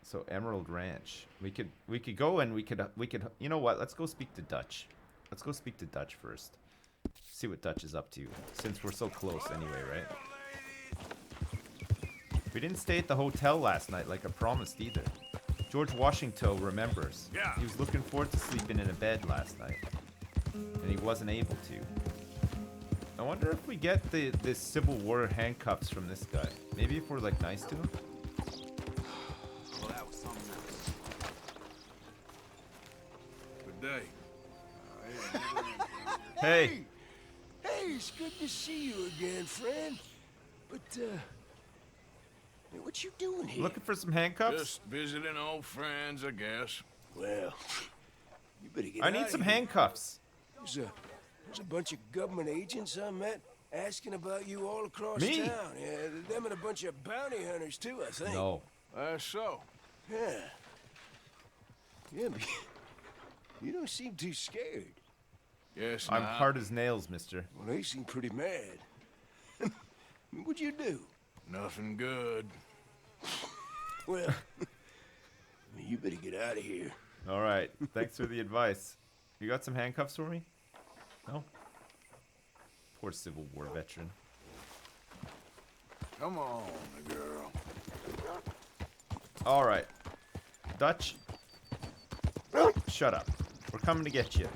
So Emerald Ranch. We could go and we could you know what? Let's go speak to Dutch. Let's go speak to Dutch first. See what Dutch is up to, since we're so close anyway, right? We didn't stay at the hotel last night like I promised either. George Washington remembers. Yeah. He was looking forward to sleeping in a bed last night, and he wasn't able to. I wonder if we get this Civil War handcuffs from this guy. Maybe if we're like nice to him. Well, that was something else. Good day. Hey. Hey, it's good to see you again, friend. But, hey, what you doing here? Looking for some handcuffs? Just visiting old friends, I guess. Well, you better get I out need of some here. handcuffs. There's a bunch of government agents I met asking about you all across Me? town. Yeah, them and a bunch of bounty hunters, too, I think. No. So. Yeah. Yeah, but you don't seem too scared. Yes, I'm now. hard as nails, mister. Well, they seem pretty mad. What'd you do? Nothing good. Well, you better get out of here. All right. Thanks for the advice. You got some handcuffs for me? No? Poor Civil War veteran. Come on, girl. All right. Dutch? Shut up. We're coming to get you.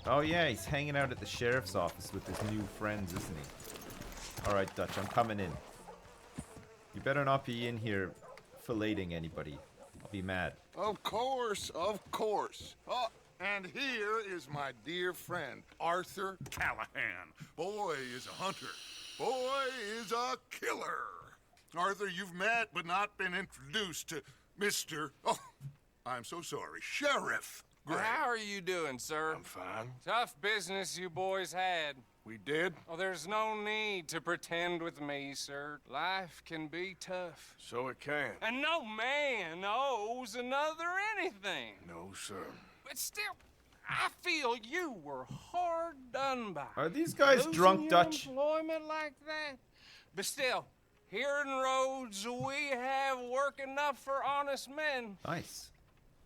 Oh, yeah, he's hanging out at the sheriff's office with his new friends, isn't he? All right, Dutch, I'm coming in. You better not be in here filleting anybody. I'll be mad. Of course, of course. Oh, and here is my dear friend, Arthur Callahan. Boy is a hunter. Boy is a killer. Arthur, you've met but not been introduced to Mr. Oh, I'm so sorry, Sheriff Gray. How are you doing, sir? I'm fine. Tough business you boys had. We did? Oh, there's no need to pretend with me, sir. Life can be tough. So it can. And no man owes another anything. No, sir. But still, I feel you were hard done by. Are these guys Losing drunk, your Dutch? employment like that? But still, here in Rhodes, we have work enough for honest men. Nice.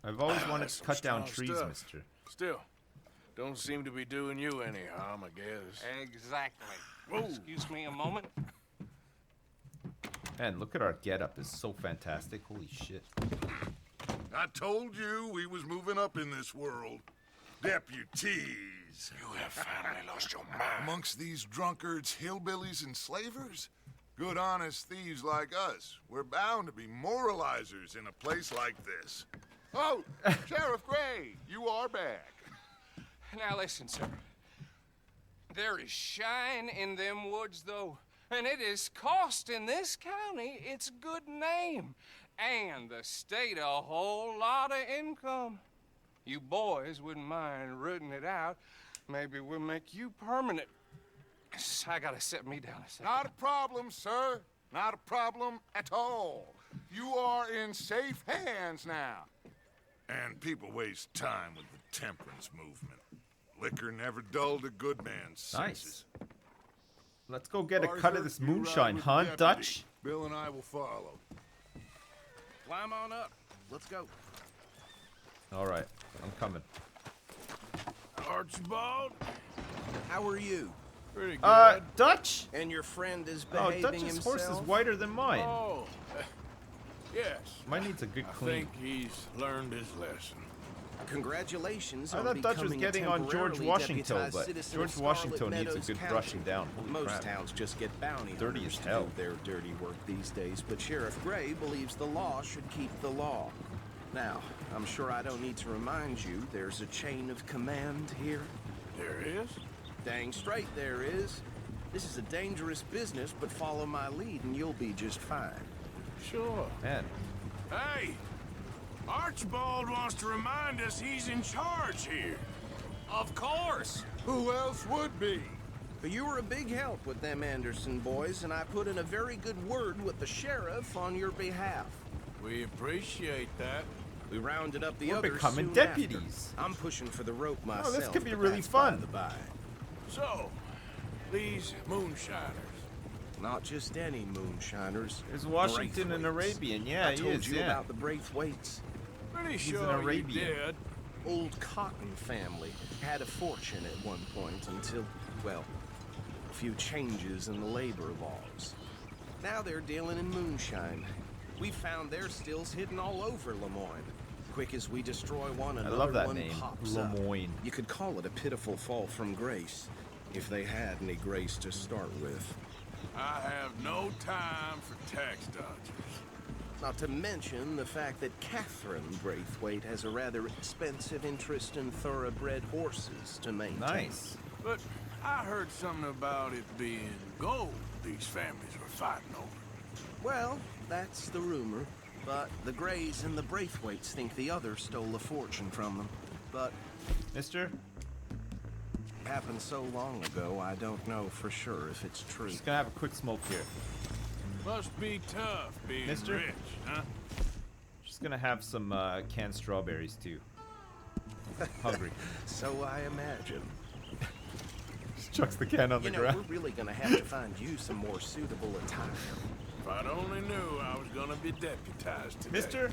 I've always wanted That's to some cut down strong trees, stuff. mister. Still, don't seem to be doing you any harm, I guess. Exactly. Whoa. Excuse me a moment. Man, look at our getup. It's so fantastic. Holy shit. I told you we was moving up in this world. Deputies. You have finally lost your mind. Amongst these drunkards, hillbillies, and slavers? Good, honest thieves like us. We're bound to be moralizers in a place like this. Oh, Sheriff Gray, you are back. Now listen, sir. There is shine in them woods, though, and it is costing this county its good name and the state a whole lot of income. You boys wouldn't mind rooting it out. Maybe we'll make you permanent. I gotta sit me down a second. Not a problem, sir. Not a problem at all. You are in safe hands now. And people waste time with the temperance movement. Liquor never dulled a good man's senses. Nice. Let's go get a cut Arthur, of this you ride moonshine, with huh, the deputy. Dutch? Bill and I will follow. Climb on up. Let's go. All right, I'm coming. Archibald? How are you? Pretty good. Dutch? And your friend is Oh, behaving Dutch's himself? horse is whiter than mine. Oh, yes. Mine needs a good I clean. think he's learned his lesson. Congratulations I on thought Dutch was becoming getting a on George temporarily Washington, deputized but citizen George of Washington Scarlet needs a Meadows good County. brushing down. Holy Most crap. towns just get bounty Dirty hunters as to hell. do their dirty work these days, but Sheriff Gray believes the law should keep the law. Now, I'm sure I don't need to remind you there's a chain of command here. There is? Dang straight there is. This is a dangerous business, but follow my lead and you'll be just fine. Sure. Man, Hey! Archibald wants to remind us he's in charge here. Of course. Who else would be? But you were a big help with them Anderson boys, and I put in a very good word with the sheriff on your behalf. We appreciate that. We rounded up the We're others becoming soon deputies. after. I'm pushing for the rope myself. this could be but really that's fun. by the by. So, these moonshiners, not just any moonshiners. Is Washington an Braithwaites. Arabian? Yeah, I he told is, you yeah. about the Braithwaites. Pretty He's an sure you Arabian. did. Old Cotton family had a fortune at one point until, well, a few changes in the labor laws. Now they're dealing in moonshine. We found their stills hidden all over Lemoyne. Quick as we destroy one, I another love that one name, pops up. Lemoyne. You could call it a pitiful fall from grace, if they had any grace to start with. I have no time for tax dodgers. Not to mention the fact that Catherine Braithwaite has a rather expensive interest in thoroughbred horses to maintain. Nice. But I heard something about it being gold these families were fighting over. Well, that's the rumor. But the Greys and the Braithwaites think the others stole a fortune from them. But Mister? it happened so long ago, I don't know for sure if it's true. Just gonna have a quick smoke here. Must be tough being Mister? rich, huh? Just gonna have some canned strawberries too. Hungry. So I imagine. Just chucks the can on the You know, ground. we're really gonna have to find you some more suitable attire. If I'd only knew I was gonna be deputized today. Mister?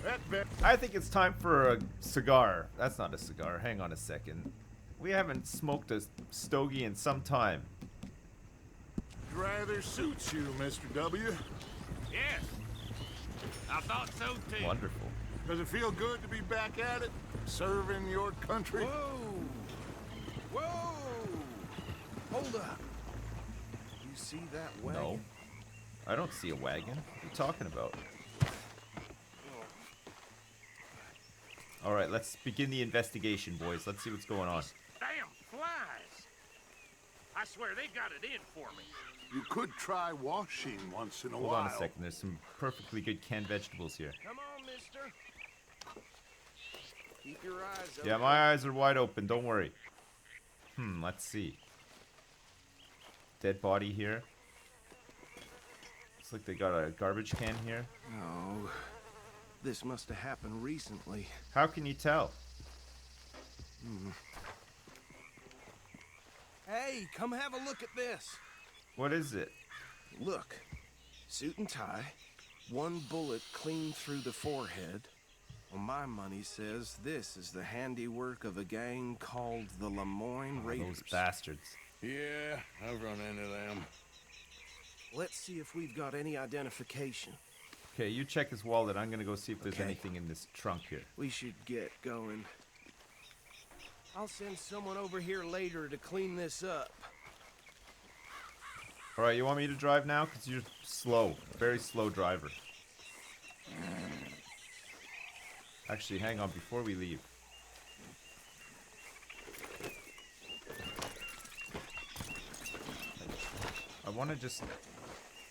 That I think it's time for a cigar. That's not a cigar. Hang on a second. We haven't smoked a stogie in some time. rather suits you, Mr. W. Yes. I thought so too. Wonderful. Does it feel good to be back at it, serving your country? Whoa! Whoa! Hold up. You see that wagon? No. I don't see a wagon. What are you talking about? Alright, let's begin the investigation, boys. Let's see what's going on. Damn flies! I swear they got it in for me. You could try washing once in a Hold while. on a second. There's some perfectly good canned vegetables here. Come on, mister. Keep your eyes open. Yeah, my eyes are wide open. Don't worry. Let's see. Dead body here. Looks like they got a garbage can here. Oh, this must have happened recently. How can you tell? Hey, come have a look at this. What is it? Look, suit and tie, one bullet clean through the forehead. Well, my money says this is the handiwork of a gang called the Lemoyne Raiders. Those bastards. Yeah, I've run into them. Let's see if we've got any identification. Okay, you check his wallet. I'm gonna go see if there's Okay. anything in this trunk here. We should get going. I'll send someone over here later to clean this up. Alright, you want me to drive now? Because you're slow. Very slow driver. Actually, hang on before we leave. I want to just...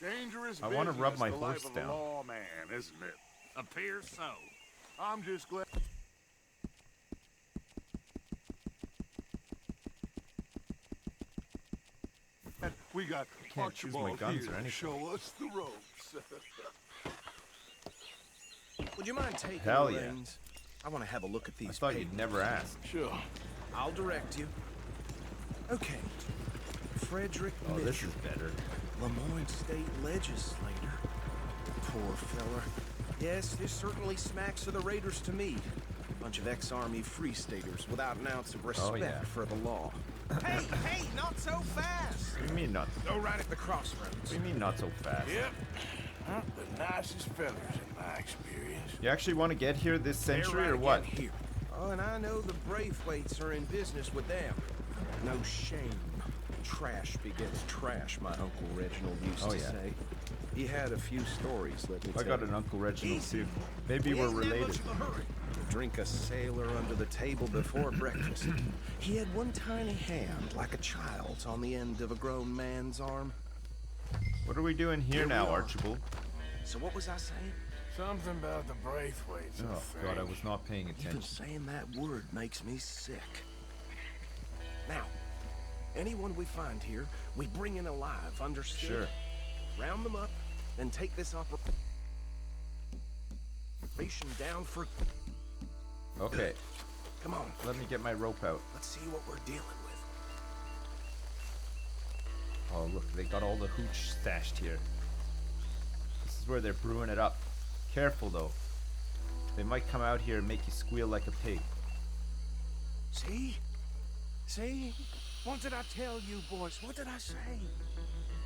Dangerous I wanna rub business, my the life horse of down. a lawman, isn't it? Appears so. I'm just glad. We got Can't choose my Archibald guns here or to anything. show us the ropes. Would you mind taking Hell the yeah. reins? I want to have a look at these I thought papers. you'd never ask. Sure. I'll direct you. Okay. Frederick Oh, this Mitchell, is better. Lemoyne State Legislator. Poor fella. Yes, this certainly smacks of the Raiders to me. Bunch of ex-Army free staters without an ounce of respect yeah. for the law. Hey, hey, not so fast! What do you mean not? Go right at the crossroads. What do you mean not so fast? Yep. Not the nicest fellas in my experience. You actually want to get here this They're century right or what? again here. Oh, and I know the Braithwaites are in business with them. No shame. Trash begets trash, my Uncle Reginald used Oh, to yeah. say. He had a few stories, let me I tell got you. an Uncle Reginald Easy. too. Maybe we're Ain't that related. much of a hurry. Drink a sailor under the table before breakfast. He had one tiny hand, like a child's, on the end of a grown man's arm. What are we doing here Here we now, are. Archibald? So what was I saying? Something about the Braithwaites. Oh God, I was not paying Even attention. saying that word makes me sick. Now, anyone we find here, we bring in alive, understood? Sure. Round them up, and take this operation down for... Okay, Come on, let me get my rope out. let's see what we're dealing with. Oh, look, they got all the hooch stashed here. This is where they're brewing it up. Careful, though. They might come out here and make you squeal like a pig. See? See? What did I tell you, boys? What did I say?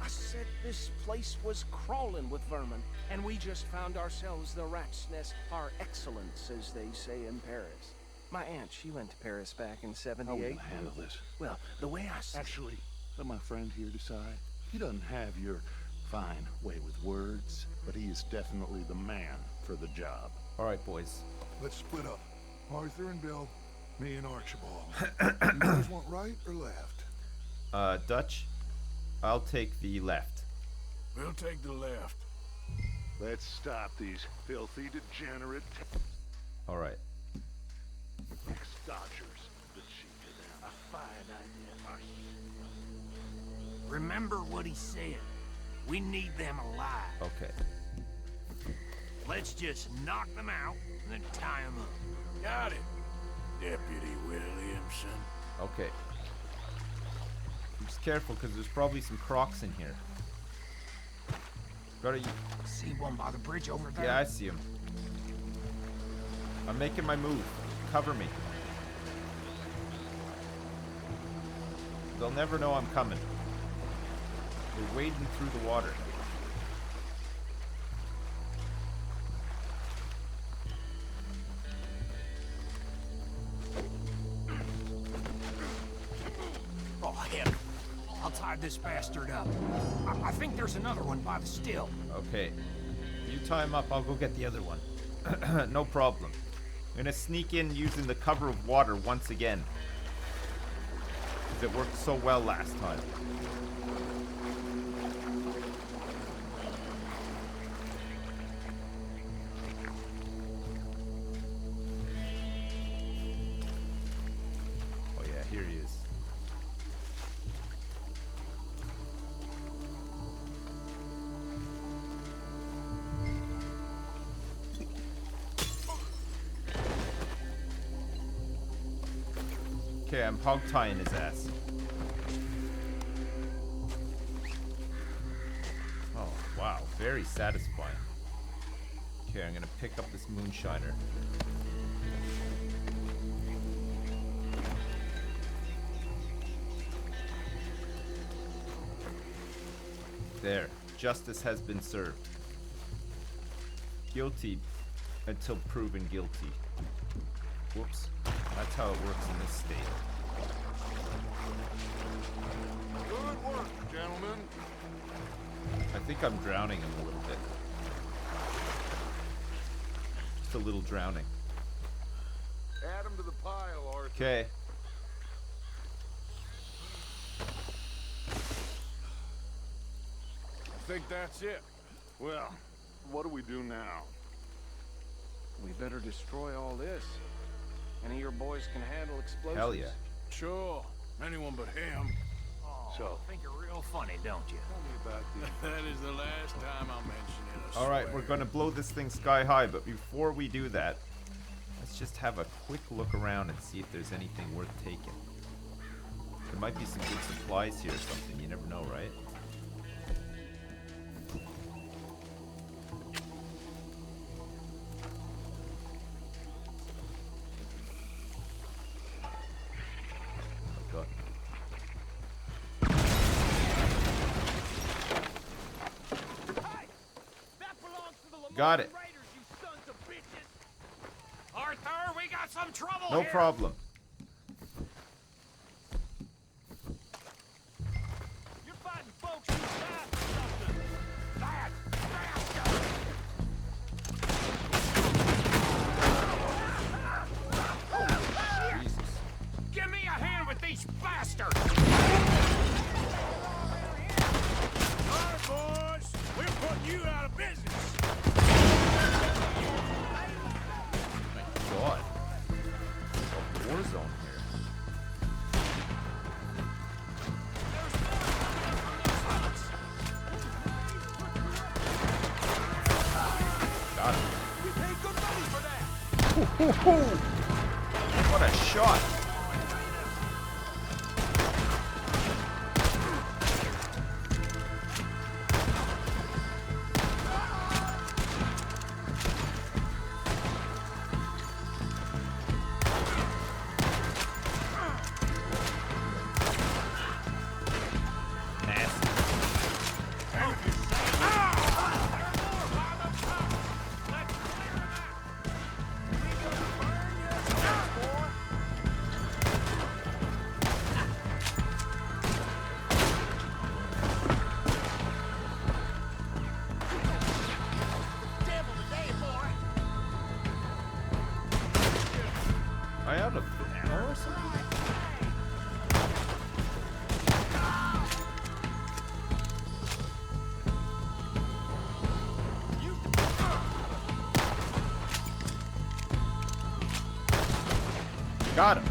I said this place was crawling with vermin, and we just found ourselves the rat's nest par excellence, as they say in Paris. My aunt, she went to Paris back in '78. How are we gonna handle this? Well, the way I see Actually, let my friend here decide. He doesn't have your fine way with words, but he is definitely the man for the job. All right, boys. Let's split up. Arthur and Bill, me and Archibald. You guys want right or left? Dutch, I'll take the left. We'll take the left. Let's stop these filthy, degenerate All right. ex-dodgers. The chief of them. A fine idea. Remember what he said. We need them alive. Okay. Let's just knock them out and then tie them up. Got it, Deputy Williamson. Okay. Just careful, because there's probably some crocs in here. Gotta. See one by the bridge over there? Yeah, I see him. I'm making my move. Cover me. They'll never know I'm coming. They're wading through the water. Oh, hell. I'll tie this bastard up. I think there's another one by the still. Okay. You tie him up, I'll go get the other one. No problem. I'm gonna sneak in using the cover of water once again. 'Cause it worked so well last time. Oh yeah, here he is. Okay, I'm hog tying his ass. Oh, wow. Very satisfying. Okay, I'm gonna pick up this moonshiner. There. Justice has been served. Guilty until proven guilty. Whoops. That's how it works in this state. Good work, gentlemen. I think I'm drowning him a little bit. Just a little drowning. Add them to the pile, Arthur. Okay. I think that's it. Well, what do we do now? We better destroy all this. Any of your boys can handle explosives? Hell yeah. Sure, anyone but him. So, Think you're real funny, don't you? tell me about the That is the last time I'll mention it. I Alright, swear. we're gonna blow this thing sky high, but before we do that, let's just have a quick look around and see if there's anything worth taking. There might be some good supplies here or something, you never know, right? Oh god. Got it. Arthur, we got some trouble No here. problem. You're fighting folks who died for something. That bastard! Jesus. Give me a hand with these bastards! All right, boys, we're putting you out of business. God. A war zone here. Got it. We paid good money for that. What a shot. I out of ammo or something? Got him.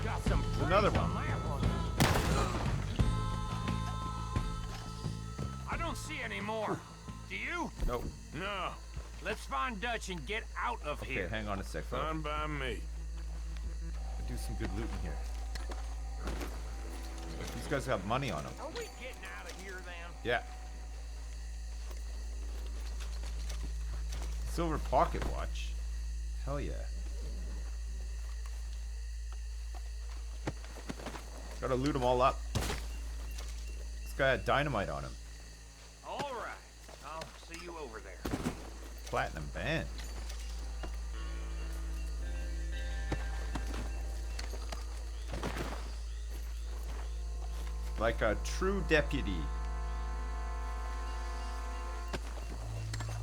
Got some Another praise one. on that I don't see any more. Do you? Nope. No, Let's find Dutch and get out of Okay, here. hang on a sec, fella. fine by me. Do some good looting here. These guys have money on them. Are we getting out of here then? Yeah. Silver pocket watch. Hell yeah. Gotta loot them all up. This guy had dynamite on him. All right. I'll see you over there. Platinum band. Like a true deputy.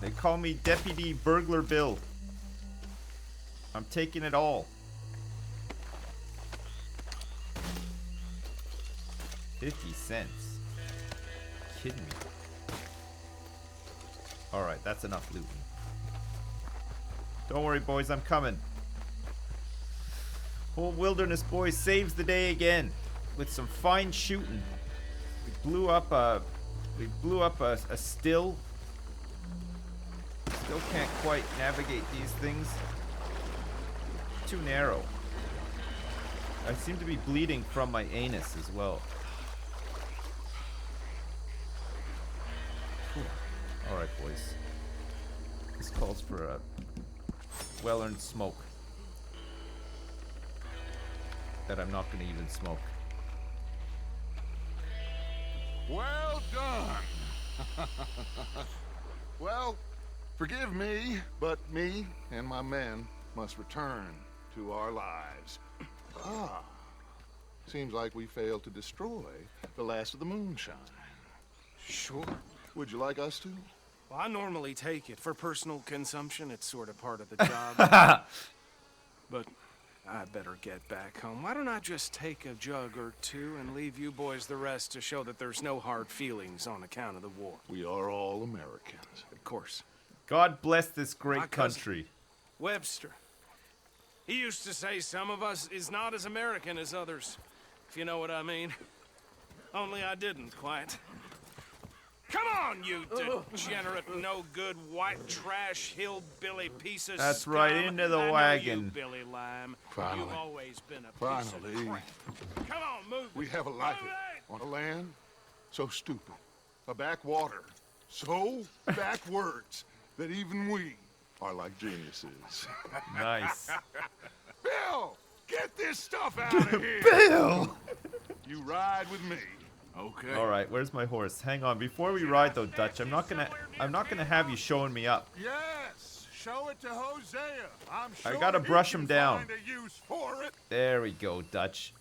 They call me Deputy Burglar Bill. I'm taking it all. 50 cents. Kidding me. Alright, that's enough looting. Don't worry, boys, I'm coming. Old Wilderness Boy saves the day again with some fine shooting. We blew up a still. Still can't quite navigate these things. Too narrow. I seem to be bleeding from my anus as well. Alright, boys. This calls for a well-earned smoke. That I'm not gonna even smoke. Well done. Well, forgive me, but me and my men must return to our lives. Ah, seems like we failed to destroy the last of the moonshine. Sure. Would you like us to? Well, I normally take it for personal consumption. It's sort of part of the job. But I better get back home. Why don't I just take a jug or two and leave you boys the rest to show that there's no hard feelings on account of the war? We are all Americans. Of course. God bless this My great cousin. country. Webster. He used to say some of us is not as American as others, if you know what I mean. Only I didn't quite. Come on, you degenerate, no-good, white trash, hillbilly piece of That's scum. right, into the I know wagon. You, Billy Lime. Finally. You've always been a piece Finally. of crap. Come on, move. We have a life on a land so stupid, a backwater so backwards that even we are like geniuses. Nice. Bill, get this stuff out of here. Bill! You ride with me. Okay. All right, where's my horse? Hang on, before we ride though, Dutch, I'm not gonna have you showing me up. Yes, show it to Hosea. I'm sure I gotta he brush can him down. Find a use for it. There we go, Dutch.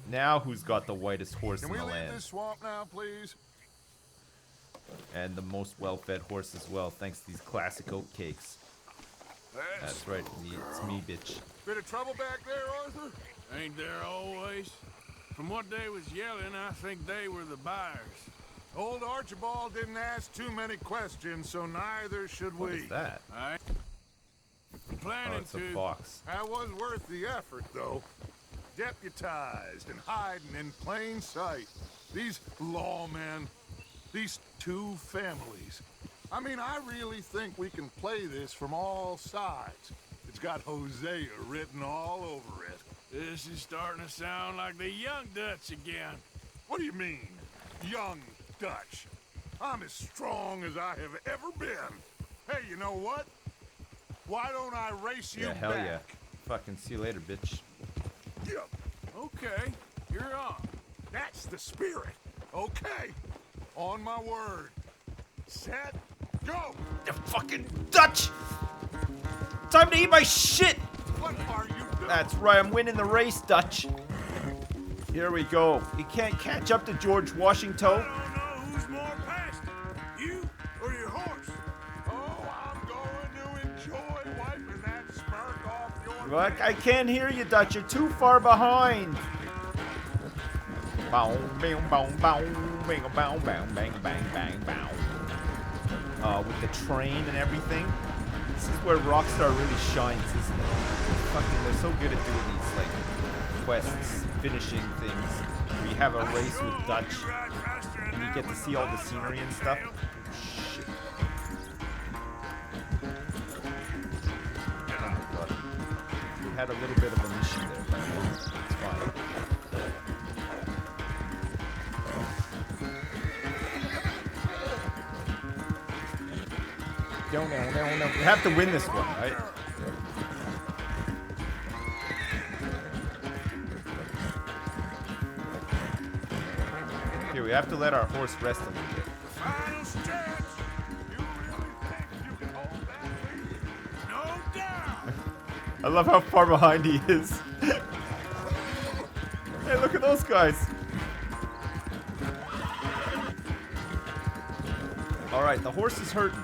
Now who's got the whitest horse Can in we the leave land? this swamp now, please? And the most well-fed horse as well, thanks to these classic oat cakes. That's right, it's me, bitch. Bit of trouble back there, Arthur? Ain't there always? From what they was yelling, I think they were the buyers. Old Archibald didn't ask too many questions, so neither should What we. is that? I Oh, planning it's a to. fox. That was worth the effort, though. Deputized and hiding in plain sight. These lawmen, these two families. I mean, I really think we can play this from all sides. It's got Hosea written all over it. This is starting to sound like the young Dutch again. What do you mean, young Dutch? I'm as strong as I have ever been. Hey, you know what? Why don't I race you Yeah, hell back? yeah. Fucking see you later, bitch. Yeah. Okay, you're on. That's the spirit. Okay. On my word. Set. Go. You fucking Dutch! Time to eat my shit! What are you doing? That's right, I'm winning the race, Dutch. Here we go. You can't catch up to George Washington. I don't know who's more past it, you or your horse. Oh, I'm going to enjoy wiping that smirk off What? I can't hear you, Dutch. You're too far behind. Bow, bang, bow, bow, bang, bow, bang, bang, bang, bang, bow. With the train and everything. This is where Rockstar really shines, isn't it? They're so good at doing these, like, quests, finishing things. We have a race with Dutch, and you get to see all the scenery and stuff. Shit. Oh my god. We had a little bit of an issue there, but it's fine. No. We have to win this one, right? Here, we have to let our horse rest a little bit. Final stretch. You really think you can hold that lead? No doubt. I love how far behind he is. Hey, look at those guys. Alright, the horse is hurting.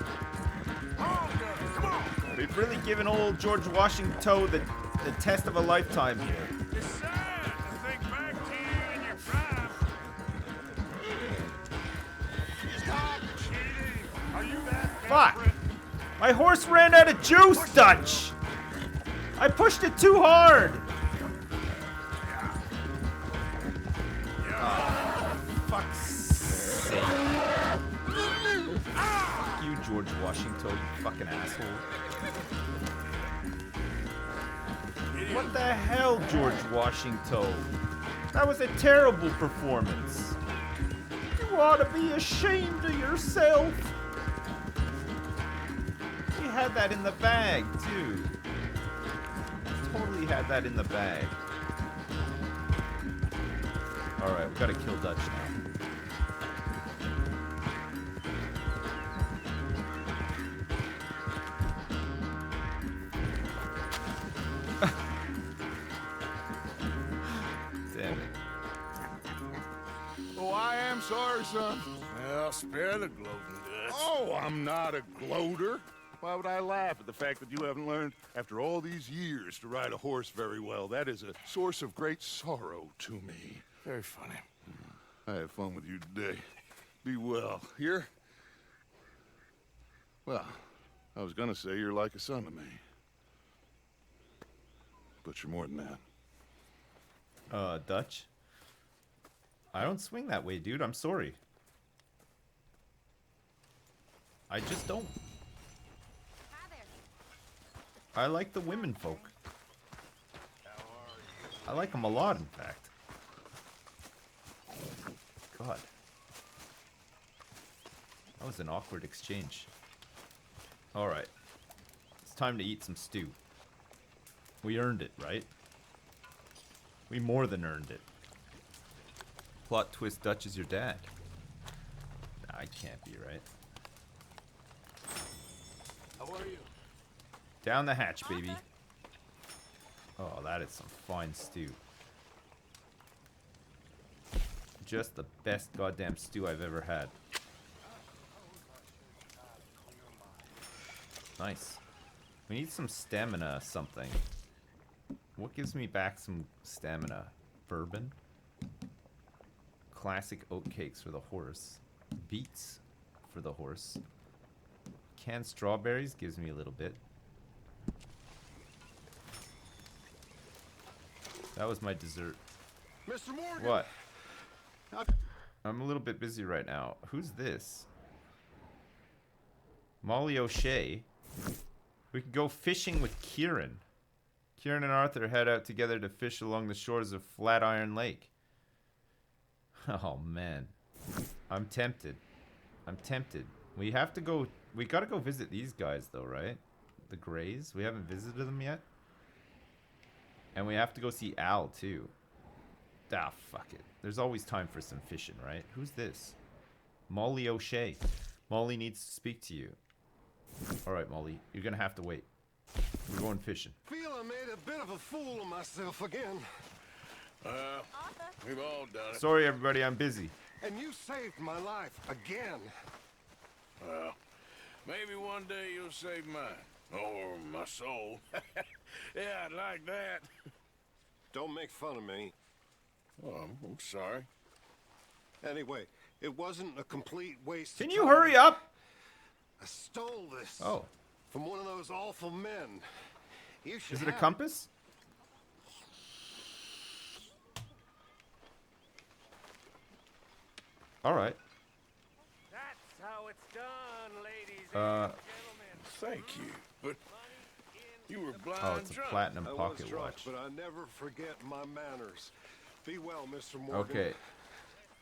Come on. We've really given old George Washington the test of a lifetime here. It's sad to think back to you in your prime. Stop cheating. Are you that Fuck! desperate? My horse ran out of juice, Dutch! I pushed it too hard! Oh, fuck's sake. Fuck you, George Washington, you fucking asshole. What the hell, George Washington? That was a terrible performance. You ought to be ashamed of yourself. He had that in the bag, too. Totally had that in the bag. Alright, we gotta kill Dutch now. Damn it. Oh, I am sorry, son. Well, spare the gloating, Dutch. Oh, I'm not a gloater. Why would I laugh at the fact that you haven't learned, after all these years, to ride a horse very well? That is a source of great sorrow to me. Very funny. I had fun with you today. Be well. Here? Well, I was gonna say you're like a son to me. But you're more than that. Dutch? I don't swing that way, dude. I'm sorry. I just don't. I like the women folk. I like them a lot, in fact. God. That was an awkward exchange. Alright. It's time to eat some stew. We earned it, right? We more than earned it. Plot twist, Dutch is your dad. Nah, I can't be, right? How are you? Down the hatch, baby. Oh, that is some fine stew. Just the best goddamn stew I've ever had. Nice. We need some stamina something. What gives me back some stamina? Bourbon? Classic oatcakes for the horse. Beets for the horse. Canned strawberries gives me a little bit. That was my dessert. Mr. Morgan! What? I'm a little bit busy right now. Who's this? Molly O'Shea. We could go fishing with Kieran. Kieran and Arthur head out together to fish along the shores of Flatiron Lake. Oh, man. I'm tempted. I'm tempted. We have to go... We gotta go visit these guys, though, right? The Greys? We haven't visited them yet? And we have to go see Al, too. Ah, fuck it. There's always time for some fishing, right? Who's this? Molly O'Shea. Molly needs to speak to you. Alright, Molly. You're gonna have to wait. We're going fishing. Feel I made a bit of a fool of myself again. We've all done it. Sorry, everybody. I'm busy. And you saved my life again. Well, maybe one day you'll save mine. Or my soul. Yeah, I'd like that. Don't make fun of me. Oh, I'm sorry. Anyway, it wasn't a complete waste Can of you time. hurry up? I stole this Oh, from one of those awful men. You should is it a have compass? All right. That's how it's done, ladies and Uh, gentlemen. Thank you, but you were blind oh, it's a drunk. platinum I was pocket drunk, watch. but I never forget my manners. Be well, Mr. Morgan. Okay.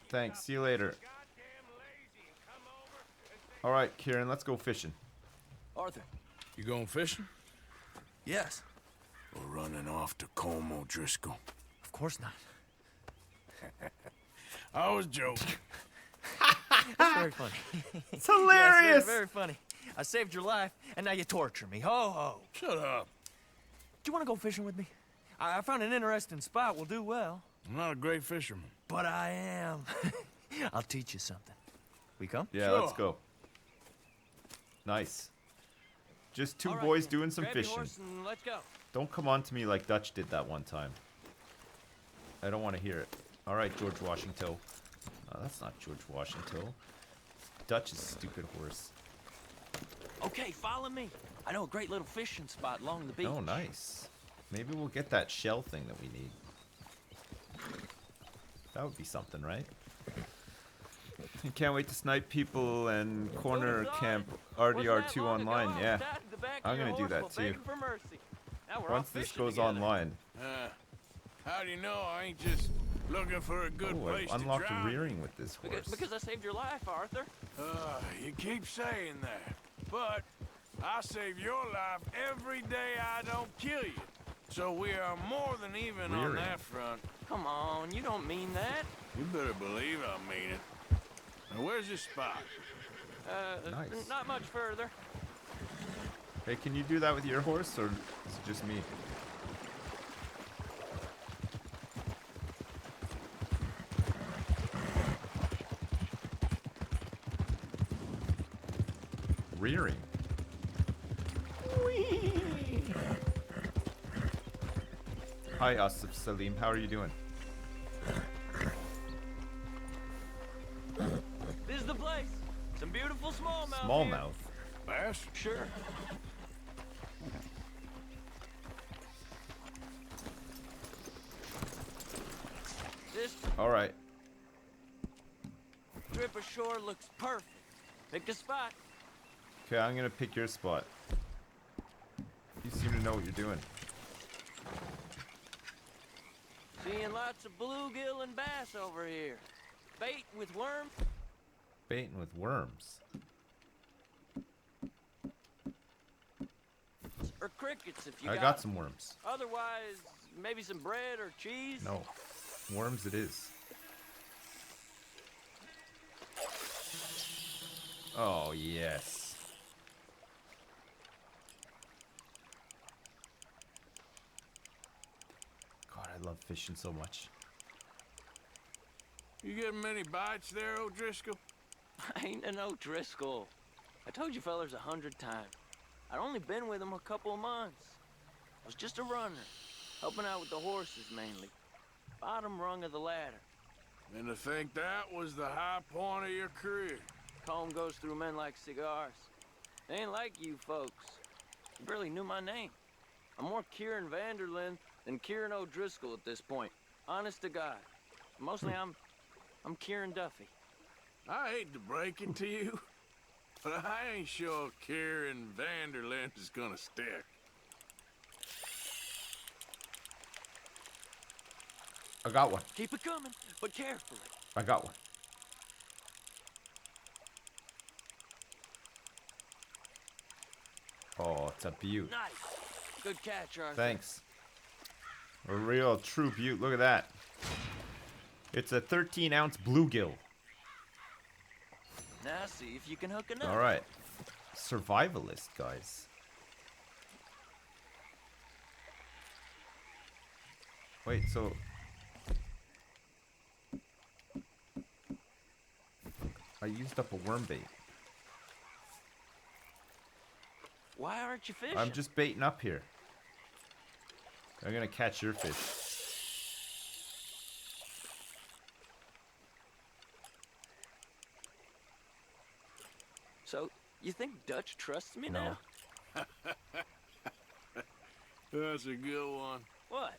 Thanks. See you later. Goddamn lazy and come over and say, All right, Kieran, let's go fishing. Arthur. You going fishing? Yes. Or running off to Colm O'Driscoll? Of course not. I was joking. That's very funny. It's Yes, hilarious. very funny. I saved your life, and now you torture me. Ho ho. Shut up. Do you want to go fishing with me? I found an interesting spot. We'll do well. I'm not a great fisherman. But I am. I'll teach you something. We come? Yeah, Sure. let's go. Nice. Just two All right, boys then. doing some Grab your fishing. horse and let's go. Don't come on to me like Dutch did that one time. I don't want to hear it. All right, George Washington. That's not George Washington. Dutch's stupid horse. Okay, follow me. I know a great little fishing spot along the beach. Oh, nice. Maybe we'll get that shell thing that we need. That would be something, right? I can't wait to snipe people and corner camp RDR2 online. Yeah, I'm gonna do that too. Once this goes online. How do you know I ain't just looking for a good Oh, place I've unlocked to drown? rearing with this horse. Because I saved your life, Arthur. You keep saying that, but I save your life every day I don't kill you. So we are more than even on Rearing. that front. Come on, you don't mean that. You better believe I mean it. Now, where's this spot? Nice. Not much further. Hey, can you do that with your horse, or is it just me? Rearing. Hi, Asif Salim. How are you doing? This is the place. Some beautiful smallmouth. Smallmouth. Bass? Sure. This All right. trip ashore looks perfect. Pick a spot. Okay, I'm gonna pick your spot. You seem to know what you're doing. Seeing lots of bluegill and bass over here. Bait with worms. Baiting with worms. Or crickets if you I got got some worms. Otherwise, maybe some bread or cheese. No. Worms it is. Oh, yes. God, I love fishing so much. You getting many bites there, O'Driscoll? I ain't an O'Driscoll. I told you fellers 100 times. I'd only been with him a couple of months. I was just a runner, helping out with the horses mainly. Bottom rung of the ladder. And to think that was the high point of your career. Comb goes through men like cigars. They ain't like you folks. You barely knew my name. I'm more Kieran Vanderlyn than Kieran O'Driscoll at this point. Honest to God. Mostly I'm Kieran Duffy. I hate to break it to you, but I ain't sure Kieran Vanderlyn is gonna stick. I got one. Keep it coming, but carefully. I got one. Oh, it's a beaut. Nice. Good catch, Arthur. Thanks. A real true beaut. Look at that. It's a 13-ounce bluegill. Now see if you can hook another. All right. Survivalist, guys. Wait, so... I used up a worm bait. Why aren't you fishing? I'm just baiting up here. I'm gonna catch your fish. So, you think Dutch trusts me No. now? That's a good one. What?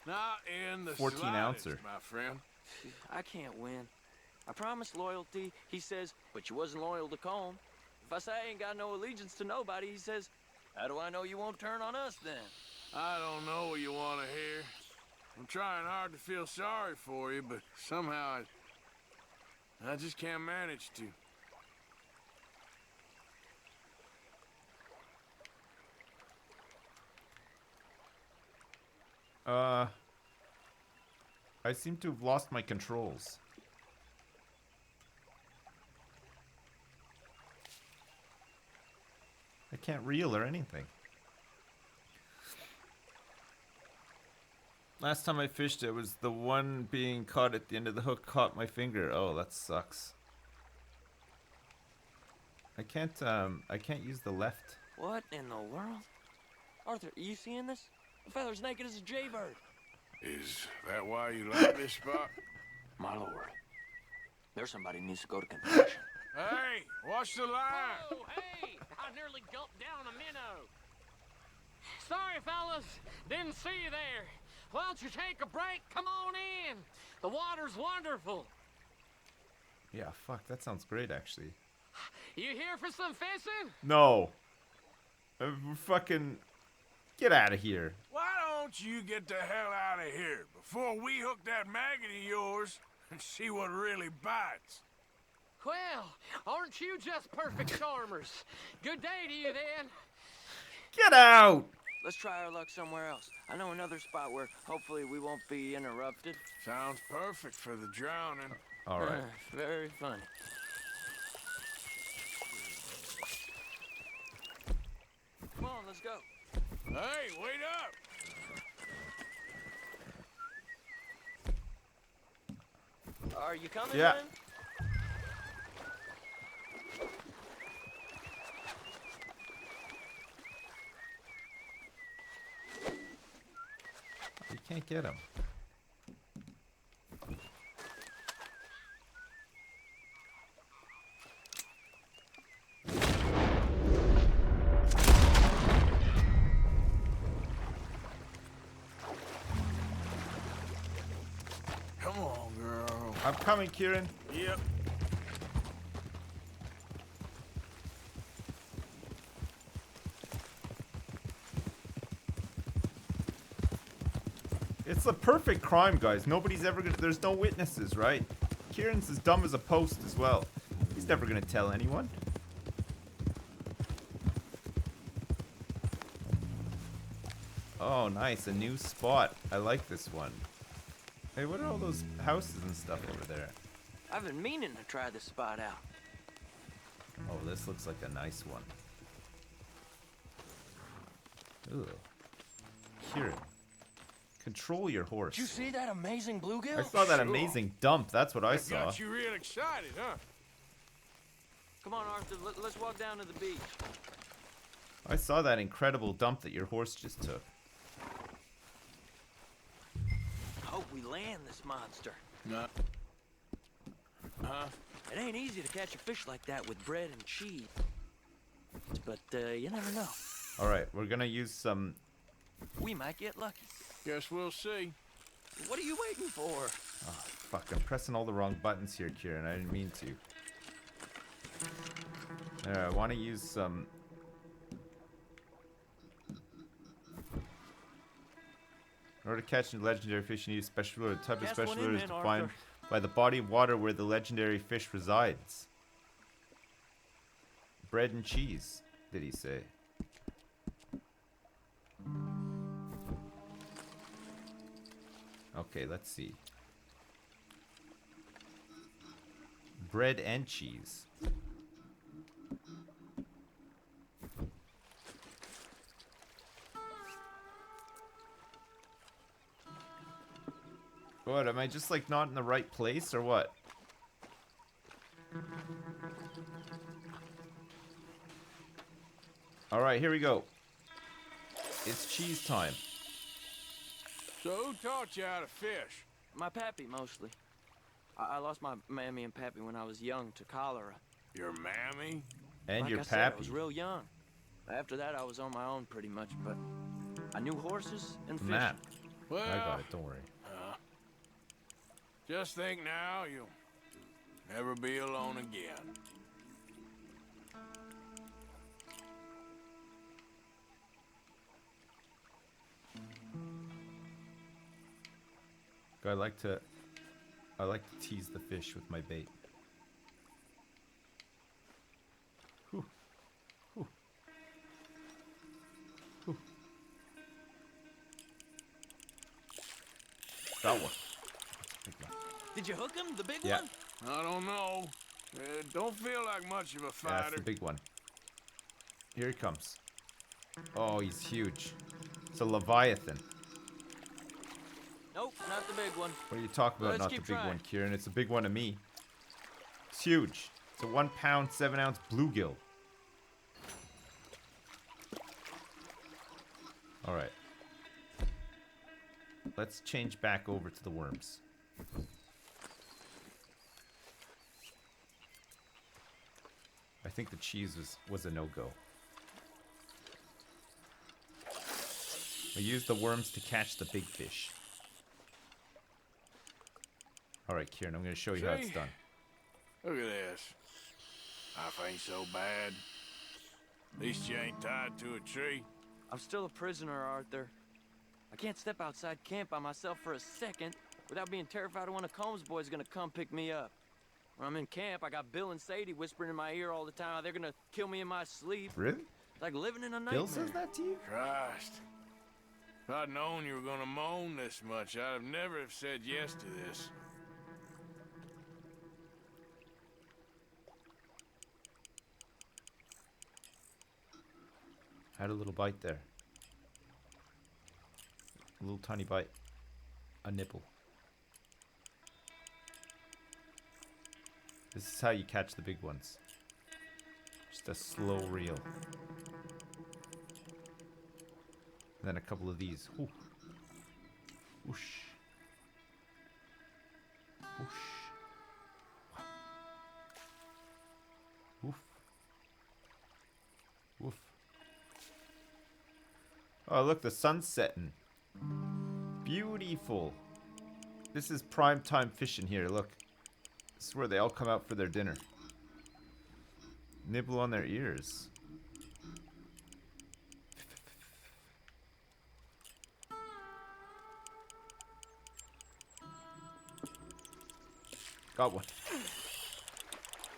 Not in the 14 slightest, ouncer. my friend. I can't win. I promised loyalty, he says, but you wasn't loyal to Colm. If I say I ain't got no allegiance to nobody, he says, how do I know you won't turn on us then? I don't know what you want to hear. I'm trying hard to feel sorry for you, but somehow I just can't manage to. I seem to have lost my controls. I can't reel or anything. Last time I fished, it was the one being caught at the end of the hook caught my finger. Oh, that sucks. I can't use the left. What in the world? Arthur, are you seeing this? The feather's naked as a jaybird. Is that why you like this spot? My lord. There's somebody who needs to go to confession. Hey, watch the line! Oh, hey! I nearly gulped down a minnow. Sorry, fellas. Didn't see you there. Why don't you take a break? Come on in. The water's wonderful. Yeah, fuck, that sounds great, actually. You here for some fishing? No. Fucking... Get out of here. Why don't you get the hell out of here before we hook that maggot of yours and see what really bites? Well, aren't you just perfect charmers? Good day to you, then. Get out! Let's try our luck somewhere else. I know another spot where hopefully we won't be interrupted. Sounds perfect for the drowning. All right. Very funny. Come on, let's go. Hey, wait up! Are you coming, Yeah. then? You can't get him. Come on, girl. I'm coming, Kieran. Yep. It's a perfect crime, guys. Nobody's ever gonna... There's no witnesses, right? Kieran's as dumb as a post as well. He's never gonna tell anyone. Oh, nice. A new spot. I like this one. Hey, what are all those houses and stuff over there? I've been meaning to try this spot out. Oh, this looks like a nice one. Ooh. Kieran. Control your horse. Did you see that amazing bluegill? I saw that Sure. amazing dump. That's what I That saw. got you real excited, huh? Come on, Arthur. Let's walk down to the beach. I saw that incredible dump that your horse just took. I hope we land this monster. No. Huh? It ain't easy to catch a fish like that with bread and cheese. But you never know. All right, we're gonna use some. We might get lucky. Guess we'll see. What are you waiting for? Oh, fuck! I'm pressing all the wrong buttons here, Kieran. I didn't mean to. There, I want to use some. In order to catch a legendary fish, you need a special lure. The type of Cast special one in lure is then, defined Arthur. by the body of water where the legendary fish resides. Bread and cheese, did he say? Okay, let's see. Bread and cheese. What, am I just like not in the right place or what? Alright, here we go. It's cheese time. So who taught you how to fish? My pappy, mostly. I lost my mammy and pappy when I was young to cholera. Your mammy? And Like your I said, I was pappy. real young. After that, I was on my own pretty much, but I knew horses and fishing. Map. Well, I got it, don't worry. just think now you'll never be alone again. I like to tease the fish with my bait. Whew. Whew. Whew. That one. Big one. Did you hook him, the big Yeah. one? I don't know. Don't feel like much of a Yeah, fighter. that's the big one. Here he comes. Oh, he's huge. It's a Leviathan. Nope, not the big one. What are you talking about? Let's Not the keep big trying. one, Kieran. It's a big one to me. It's huge. It's a 1 pound, 7 ounce bluegill. Alright. Let's change back over to the worms. I think the cheese was a no-go. We use the worms to catch the big fish. Alright, Kieran, I'm going to show you how it's See? done. Look at this. Life ain't so bad. At least you ain't tied to a tree. I'm still a prisoner, Arthur. I can't step outside camp by myself for a second without being terrified of one of Combs' boys gonna come pick me up. When I'm in camp, I got Bill and Sadie whispering in my ear all the time how they're gonna kill me in my sleep. Really? It's like living in a nightmare. Bill says that to you? Christ. If I'd known you were gonna moan this much, I'd have never have said yes to this. Had a little bite there. A little tiny bite. A nipple. This is how you catch the big ones. Just a slow reel. And then a couple of these. Whoo. Whoosh. Whoosh. Woof. Woof. Oh, look, the sun's setting. Beautiful. This is prime time fishing here, look. This is where they all come out for their dinner. Nibble on their ears. Got one.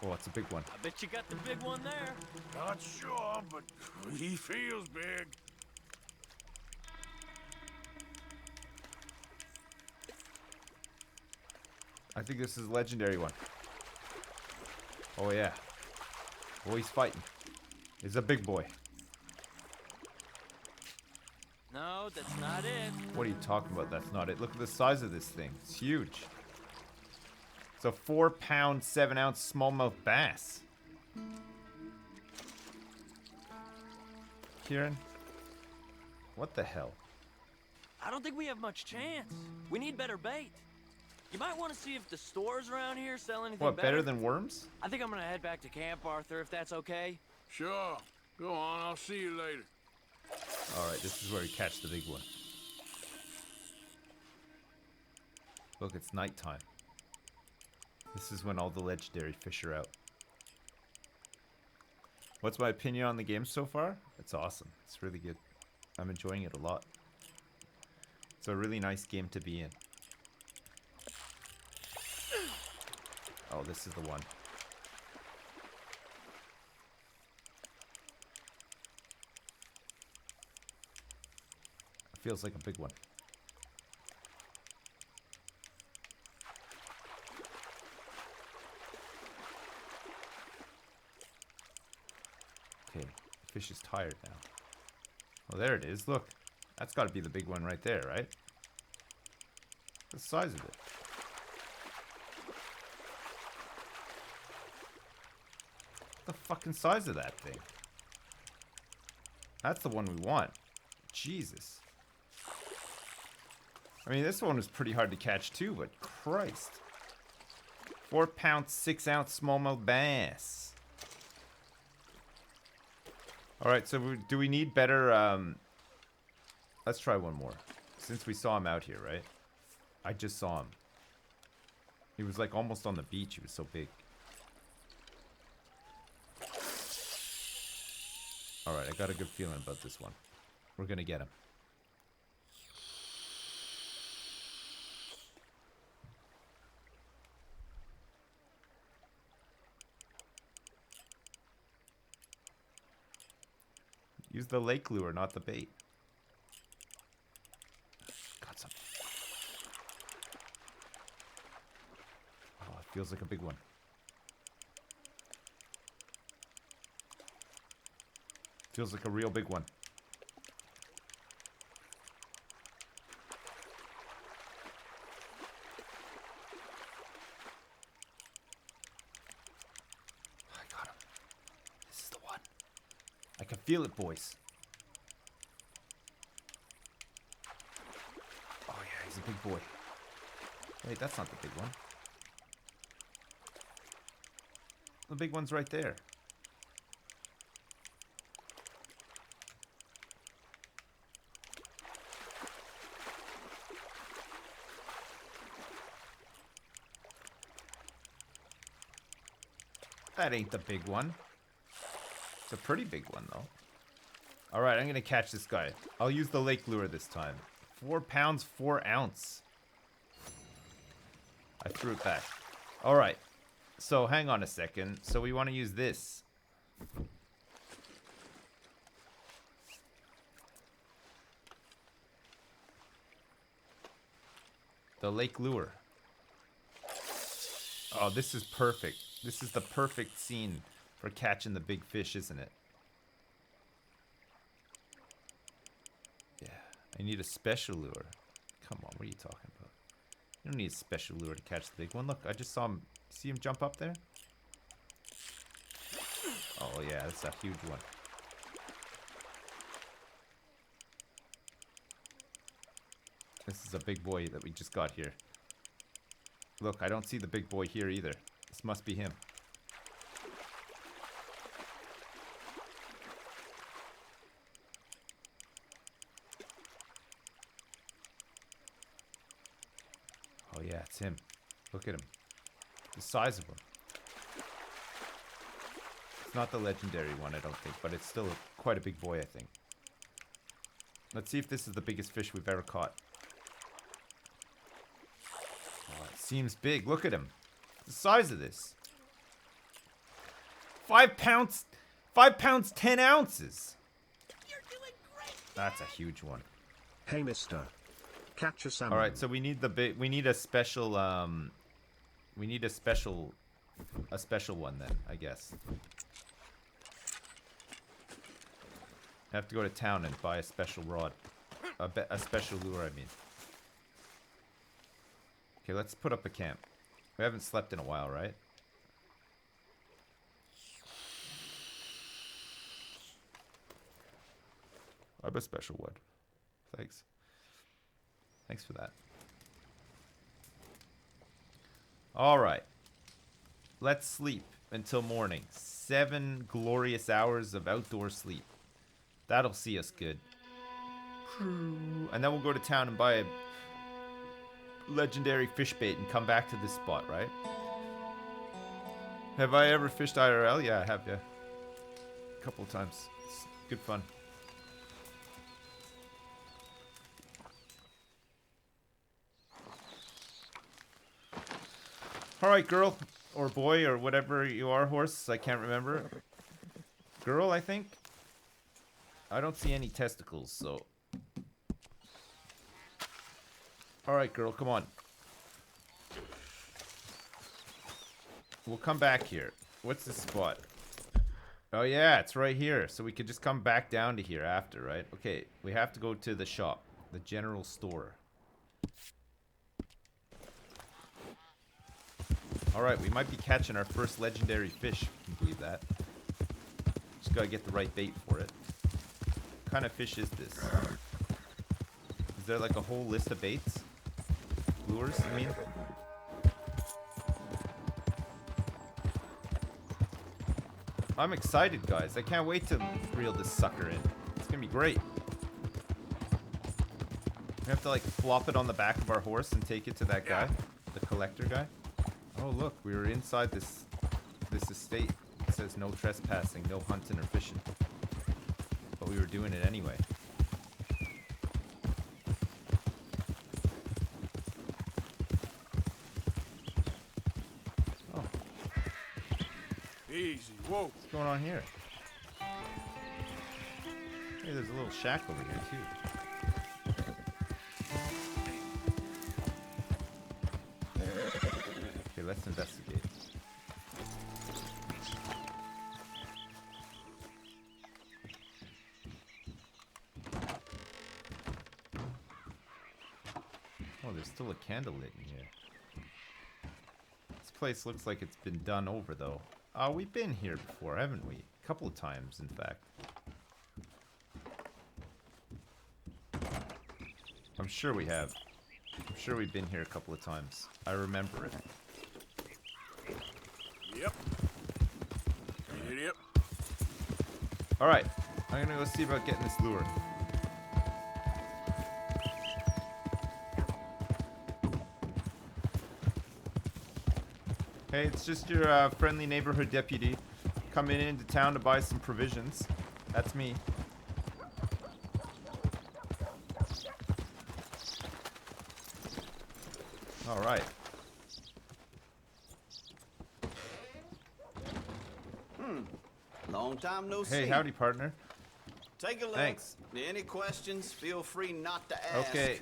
Oh, it's a big one. I bet you got the big one there. Not sure, but he feels big. I think this is a legendary one. Oh yeah. Oh, he's fighting. He's a big boy. No, that's not it. What are you talking about? That's not it. Look at the size of this thing. It's huge. It's a 4 pound, 7 ounce smallmouth bass. Kieran? What the hell? I don't think we have much chance. We need better bait. You might want to see if the stores around here sell anything What, better than worms? I think I'm gonna head back to camp, Arthur, if that's okay. Sure. Go on, I'll see you later. Alright, this is where we catch the big one. Look, it's nighttime. This is when all the legendary fish are out. What's my opinion on the game so far? It's awesome. It's really good. I'm enjoying it a lot. It's a really nice game to be in. Oh, this is the one. Feels like a big one. Okay, the fish is tired now. Oh, there it is. Look. That's got to be the big one right there, right? The size of it. The fucking size of that thing. That's the one we want. Jesus. I mean, this one was pretty hard to catch too, but Christ. 4 pound, 6 ounce smallmouth bass. Alright, so do we need better, let's try one more. Since we saw him out here, right? I just saw him. He was like almost on the beach, he was so big. Alright, I got a good feeling about this one. We're gonna get him. Use the lake lure, not the bait. Got something. Oh, it feels like a big one. Feels like a real big one. I got him. This is the one. I can feel it, boys. Oh yeah, he's a big boy. Wait, that's not the big one. The big one's right there. That ain't the big one. It's a pretty big one, though. Alright, I'm gonna catch this guy. I'll use the lake lure this time. 4 pounds, 4 ounce. I threw it back. Alright. So, hang on a second. So, we want to use this. The lake lure. Oh, this is perfect. This is the perfect scene for catching the big fish, isn't it? Yeah. I need a special lure. Come on, what are you talking about? You don't need a special lure to catch the big one. Look, I just saw him. See him jump up there? Oh, yeah, that's a huge one. This is a big boy that we just got here. Look, I don't see the big boy here either. This must be him. Oh yeah, it's him. Look at him. The size of him. It's not the legendary one, I don't think, but it's still quite a big boy, I think. Let's see if this is the biggest fish we've ever caught. Oh, it seems big. Look at him. The size of this. 5 pounds. 5 pounds, 10 ounces. You're doing great. That's a huge one. Hey, mister. Catch a salmon. All right, so we need the big. We need a special. We need a special one then, I guess. I have to go to town and buy a special rod, a special lure. I mean. Okay, let's put up a camp. We haven't slept in a while, right? I have a special wood. Thanks. Thanks for that. Alright. Let's sleep until morning. 7 glorious hours of outdoor sleep. That'll see us good. And then we'll go to town and buy a legendary fish bait and come back to this spot, right? Have I ever fished IRL? Yeah, I have, yeah. A couple of times. It's good fun. Alright, girl. Or boy, or whatever you are, horse. I can't remember. Girl, I think. I don't see any testicles, so... Alright, girl, come on. We'll come back here. What's this spot? Oh, yeah, it's right here. So we could just come back down to here after, right? Okay, we have to go to the shop. The general store. Alright, we might be catching our first legendary fish. If you can believe that. Just gotta get the right bait for it. What kind of fish is this? Is there like a whole list of baits? lures, I mean. I'm excited, guys. I can't wait to reel this sucker in. It's gonna be great. We have to like flop it on the back of our horse and take it to that guy, the collector guy. Oh look, we were inside this estate. It says no trespassing, no hunting or fishing. But we were doing it anyway. Oh. Easy, whoa. What's going on here? Hey, there's a little shack over here too. Okay, let's investigate. Oh, there's still a candle lit in here. This place looks like it's been done over, though. Oh, we've been here before, haven't we? A couple of times, in fact. I'm sure we have. I'm sure we've been here a couple of times. I remember it. Yep. Yep. Alright, I'm gonna go see about getting this lure. Hey, it's just your friendly neighborhood deputy coming into town to buy some provisions. That's me. Alright. Long time no see. Hey, howdy, partner. Take a look. Thanks. Any questions, feel free not to ask. Okay.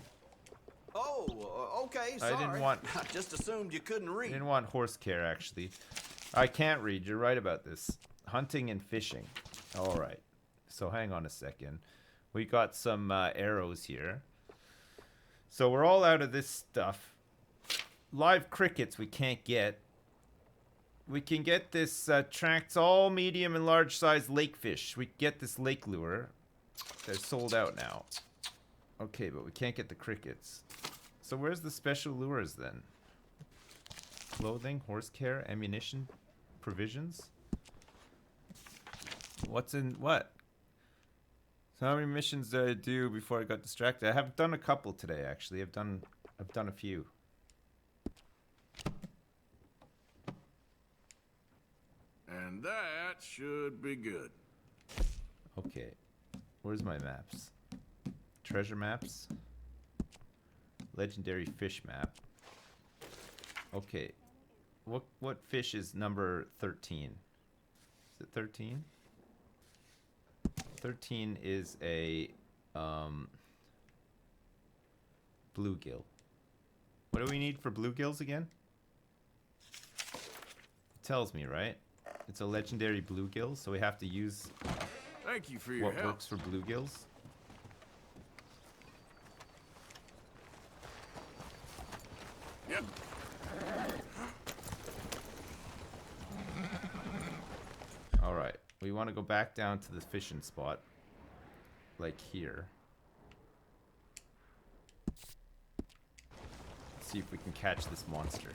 Oh, okay, sorry. I didn't want... I just assumed you couldn't read. I didn't want horse care, actually. I can't read. You're right about this. Hunting and fishing. Alright. So hang on a second. We got some arrows here. So we're all out of this stuff. Live crickets we can't get. We can get this attracts all medium and large size lake fish. We can get this lake lure. They're sold out now. Okay, but we can't get the crickets. So where's the special lures then? Clothing, horse care, ammunition, provisions? What's in what? So how many missions did I do before I got distracted? I have done a couple today actually. I've done a few. And that should be good. Okay. Where's my maps? Treasure maps. Legendary fish map. Okay. What fish is number 13? Is it 13? 13 is a bluegill. What do we need for bluegills again? It tells me, right? It's a legendary bluegill, so we have to use Thank you for your what help. works for bluegills. Yep. Alright, we want to go back down to the fishing spot. Like here. Let's see if we can catch this monster.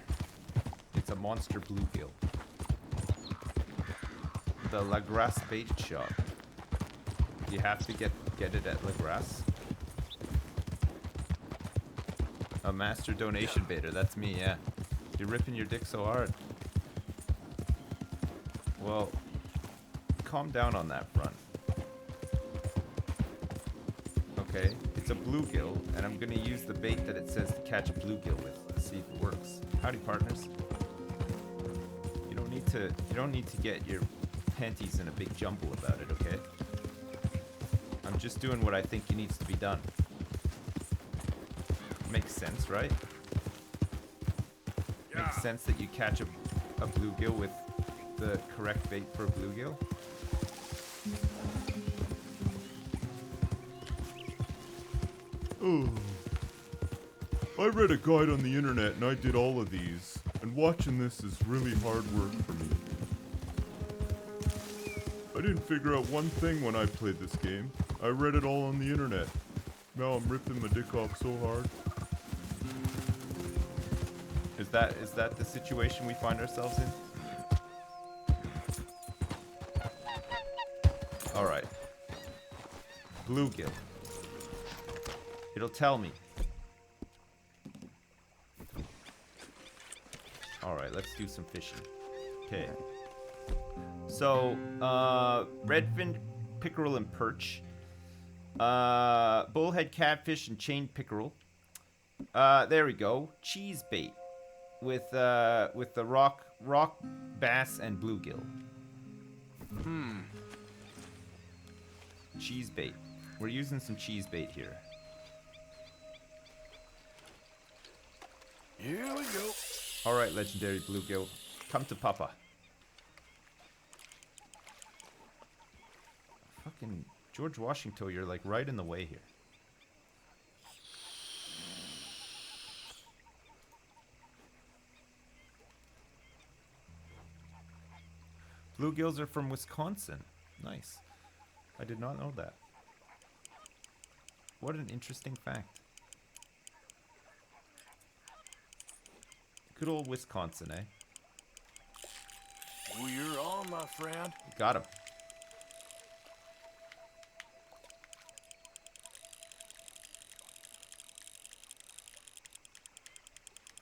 It's a monster bluegill. The La Grasse bait shop. You have to get it at La Grasse. A master donation baiter, that's me, yeah. You're ripping your dick so hard. Well, calm down on that front. Okay, it's a bluegill, and I'm gonna use the bait that it says to catch a bluegill with to see if it works. Howdy, partners. You don't need to get your panties in a big jumble about it, okay? I'm just doing what I think needs to be done. Makes sense, right? Yeah. Makes sense that you catch a bluegill with the correct bait for a bluegill. Oh. I read a guide on the internet and I did all of these, and watching this is really hard work for me. I didn't figure out one thing when I played this game. I read it all on the internet. Now I'm ripping my dick off so hard. that the situation we find ourselves in? All right. Bluegill. It'll tell me. All right, let's do some fishing. Okay. So, redfin, pickerel, and perch. Bullhead catfish and chained pickerel. There we go. Cheese bait with the rock bass and bluegill. Cheese bait. We're using some cheese bait here. Here we go. All right, legendary bluegill, come to Papa. Fucking George Washington, you're like right in the way here. Bluegills are from Wisconsin. Nice. I did not know that. What an interesting fact. Good old Wisconsin, eh? Oh, you're on, my friend. Got him.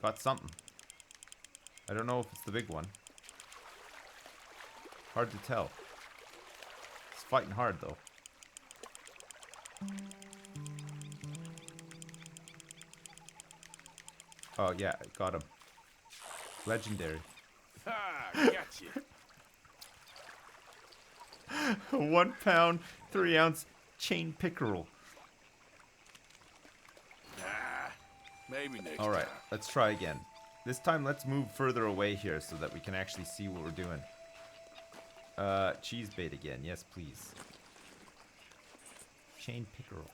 Got something. I don't know if it's the big one. Hard to tell. It's fighting hard, though. Oh, yeah, got him. Legendary. Ha! Got you. 1 pound, 3 ounce chain pickerel. Maybe next All right, time. let's try again. This time, let's move further away here so that we can actually see what we're doing. Cheese bait again. Yes, please. Chain pickerel.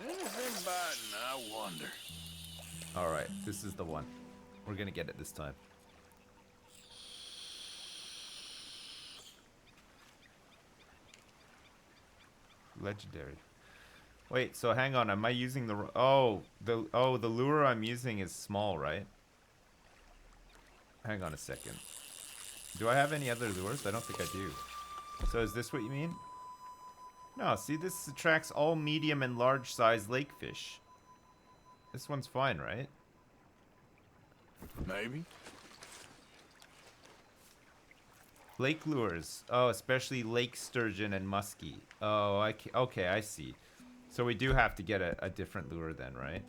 Anything biting, I wonder. All right, this is the one. We're gonna get it this time. Legendary. Wait, so hang on. Am I using the the lure I'm using is small, right? Hang on a second. Do I have any other lures? I don't think I do. So is this what you mean? No, see, this attracts all medium and large size lake fish. This one's fine, right? Maybe. Lake lures. Oh, especially lake sturgeon and muskie. Oh, okay, I see. So we do have to get a different lure then, right?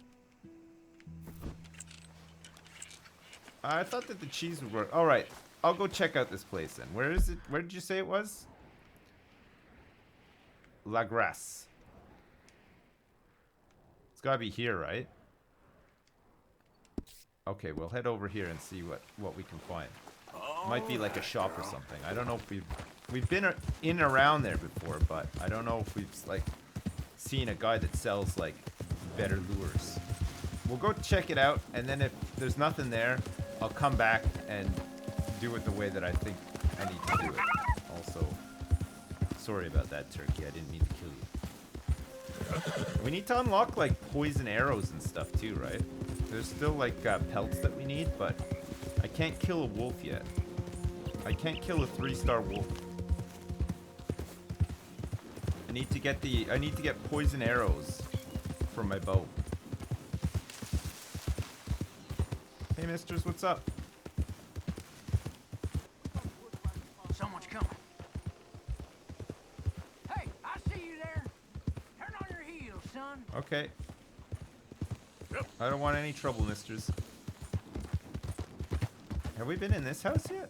I thought that the cheese would work. All right, I'll go check out this place then. Where is it? Where did you say it was? La Grasse. It's gotta be here, right? Okay, we'll head over here and see what we can find. Might be like a shop or something. I don't know if we've been in and around there before, but I don't know if we've like seen a guy that sells like better lures. We'll go check it out, and then if there's nothing there, I'll come back and do it the way that I think I need to do it. Also, sorry about that, turkey. I didn't mean to kill you. We need to unlock like poison arrows and stuff too, right? There's still like pelts that we need, but I can't kill a wolf yet. I can't kill a 3-star wolf. I need to get poison arrows for my bow. Hey, misters, what's up? Someone's coming. Hey, I see you there. Turn on your heels, son. Okay. I don't want any trouble, misters. Have we been in this house yet?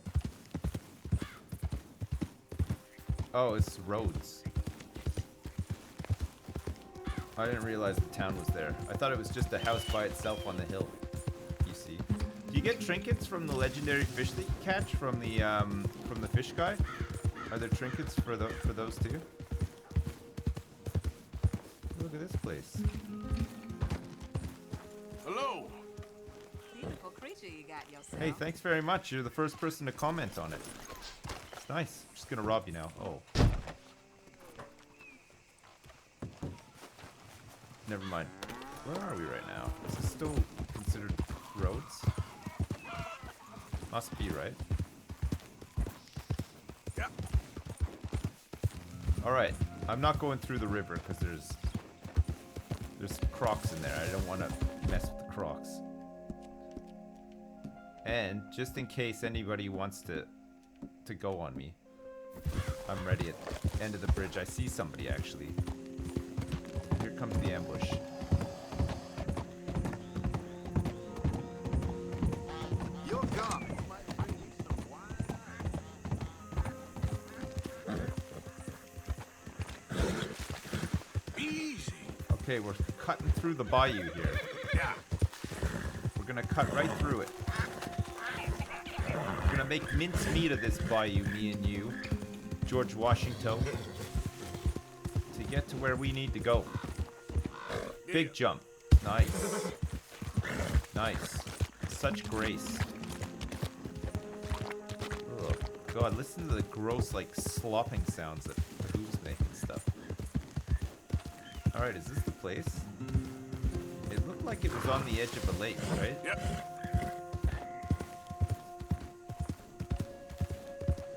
Oh, it's roads. I didn't realize the town was there. I thought it was just a house by itself on the hill. You see? Do you get trinkets from the legendary fish that you catch from the fish guy? Are there trinkets for those too? Look at this place. Hello. Beautiful creature you got yourself. Hey, thanks very much. You're the first person to comment on it. It's nice. I'm just gonna rob you now. Oh. never mind. Where are we right now? Is this still considered roads? Must be, right? Yeah. Alright, I'm not going through the river because there's crocs in there. I don't want to mess with the crocs. And just in case anybody wants to go on me, I'm ready at the end of the bridge. I see somebody actually. Here comes the ambush. You're gone. Easy. Okay, we're cutting through the bayou here. Yeah. We're gonna cut right through it. We're gonna make mincemeat of this bayou, me and you, George Washington, to get to where we need to go. Big jump. Nice. Nice. Such grace. Oh, God, listen to the gross, like, slopping sounds that the hooves make and stuff. Alright, is this the place? It looked like it was on the edge of a lake, right? Yep.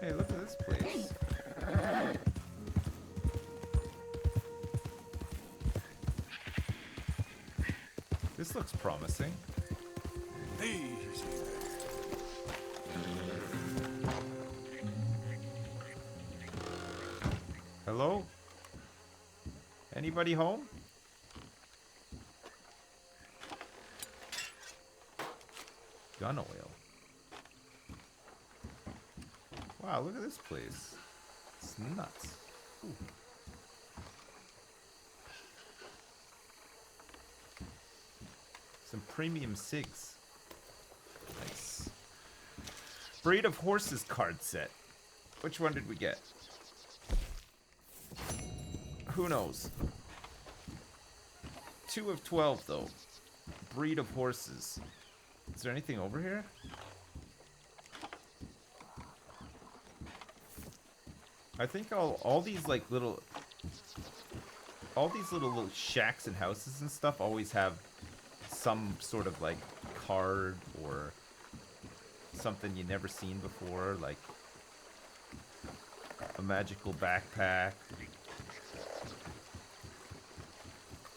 Hey, look at this place. This looks promising. Easy. Hello? Anybody home? Gun oil. Wow, look at this place. It's nuts. Ooh. Some premium cigs. Nice. Breed of horses card set. Which one did we get? Who knows? 2 of 12 though. Breed of horses. Is there anything over here? I think all these like little shacks and houses and stuff always have some sort of like card or something you never seen before, like a magical backpack,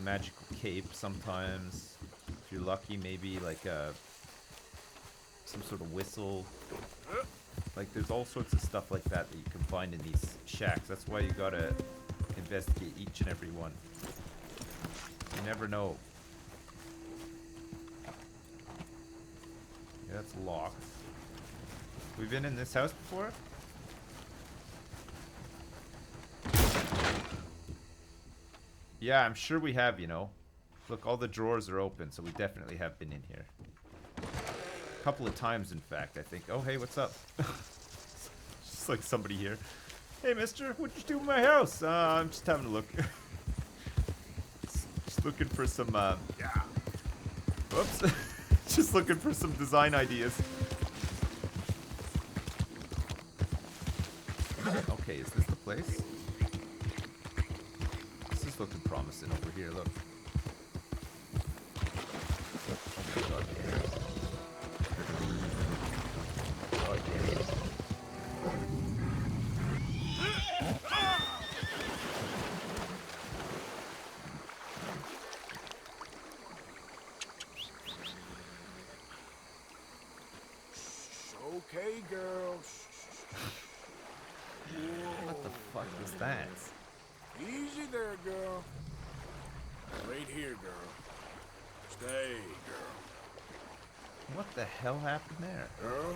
magical cape sometimes. If you're lucky, maybe like some sort of whistle. Like there's all sorts of stuff like that that you can find in these shacks. That's why you gotta investigate each and every one. You never know. Yeah, that's locked. We've been in this house before? Yeah, I'm sure we have, you know. Look, all the drawers are open, so we definitely have been in here. A couple of times, in fact, I think. Oh, hey, what's up? Just like somebody here. Hey, mister, what'd you do in my house? I'm just having a look. Just looking for some, Yeah. Whoops. Just looking for some design ideas. Okay, is this the place? This is looking promising over here, look. Oh, God. Oh, yeah. Okay, girl. What the fuck was that? Easy there, girl. Right here, girl. Stay, girl. What the hell happened there? Girl,